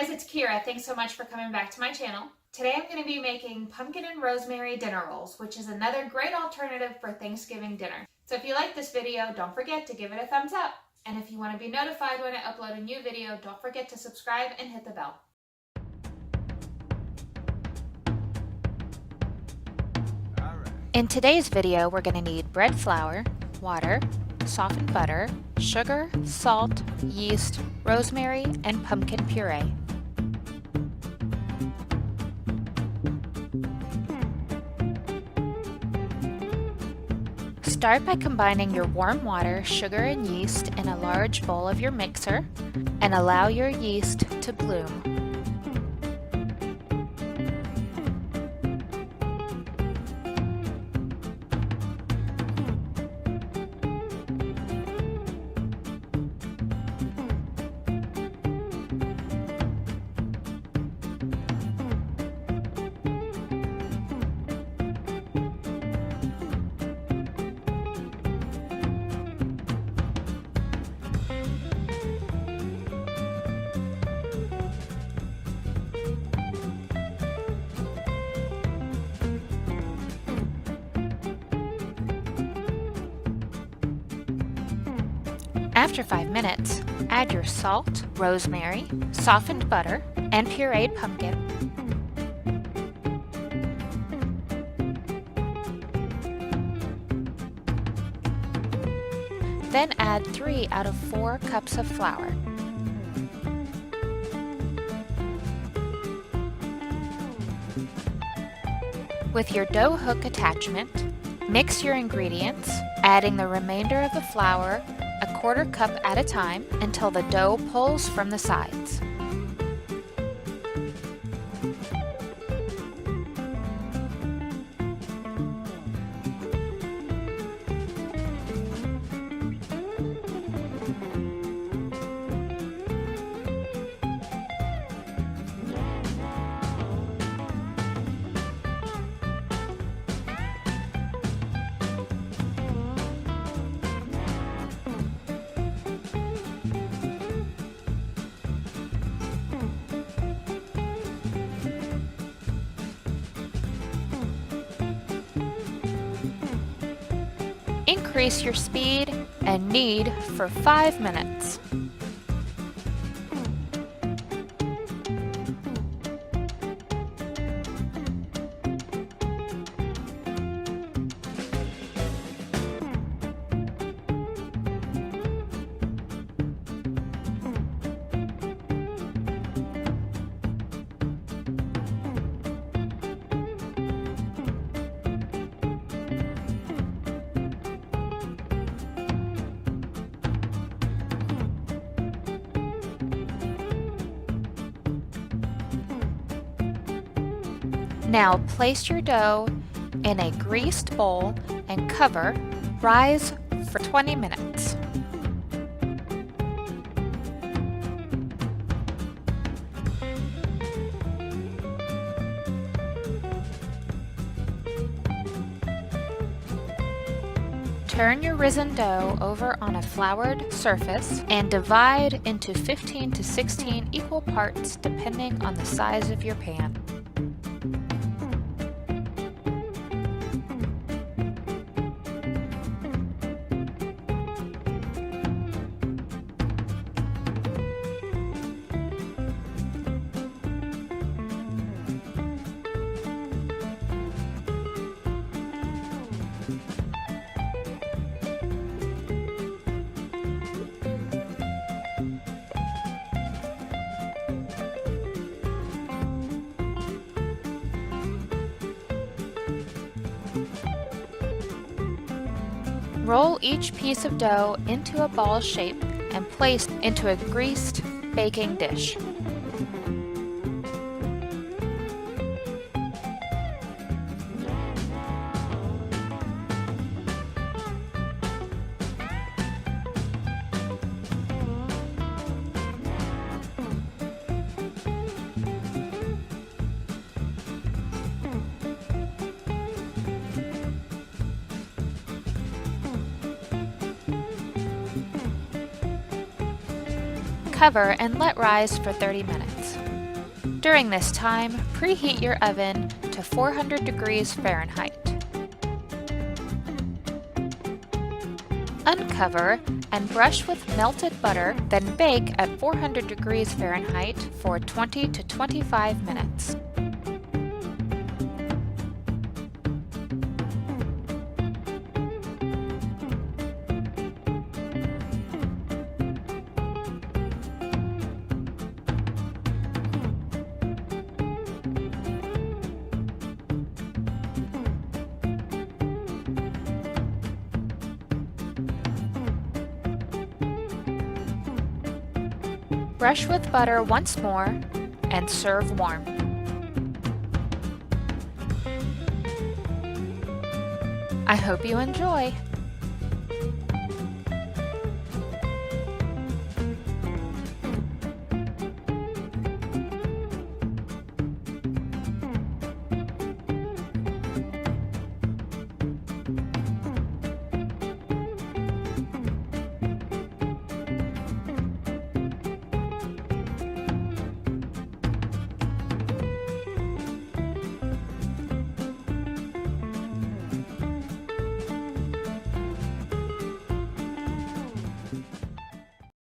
guys, it's Kira. Thanks so much for coming back to my channel. Today I'm going to be making pumpkin and rosemary dinner rolls, which is another great alternative for Thanksgiving dinner. So if you like this video, don't forget to give it a thumbs up. And if you want to be notified when I upload a new video, don't forget to subscribe and hit the bell. In today's video, we're going to need bread flour, water, softened butter, sugar, salt, yeast, rosemary, and pumpkin puree. Start by combining your warm water, sugar, and yeast in a large bowl of your mixer and allow your yeast to bloom. After 5 minutes, add your salt, rosemary, softened butter, and pureed pumpkin. Then add 3 out of 4 cups of flour. With your dough hook attachment, mix your ingredients, adding the remainder of the flour a 1/4 cup at a time until the dough pulls from the sides. Increase your speed and knead for 5 minutes. Now place your dough in a greased bowl and cover. Rise for 20 minutes. Turn your risen dough over on a floured surface and divide into 15 to 16 equal parts depending on the size of your pan. Roll each piece of dough into a ball shape and place into a greased baking dish. Cover and let rise for 30 minutes. During this time, preheat your oven to 400 degrees Fahrenheit. Uncover and brush with melted butter, then bake at 400 degrees Fahrenheit for 20 to 25 minutes. Brush with butter once more and serve warm. I hope you enjoy!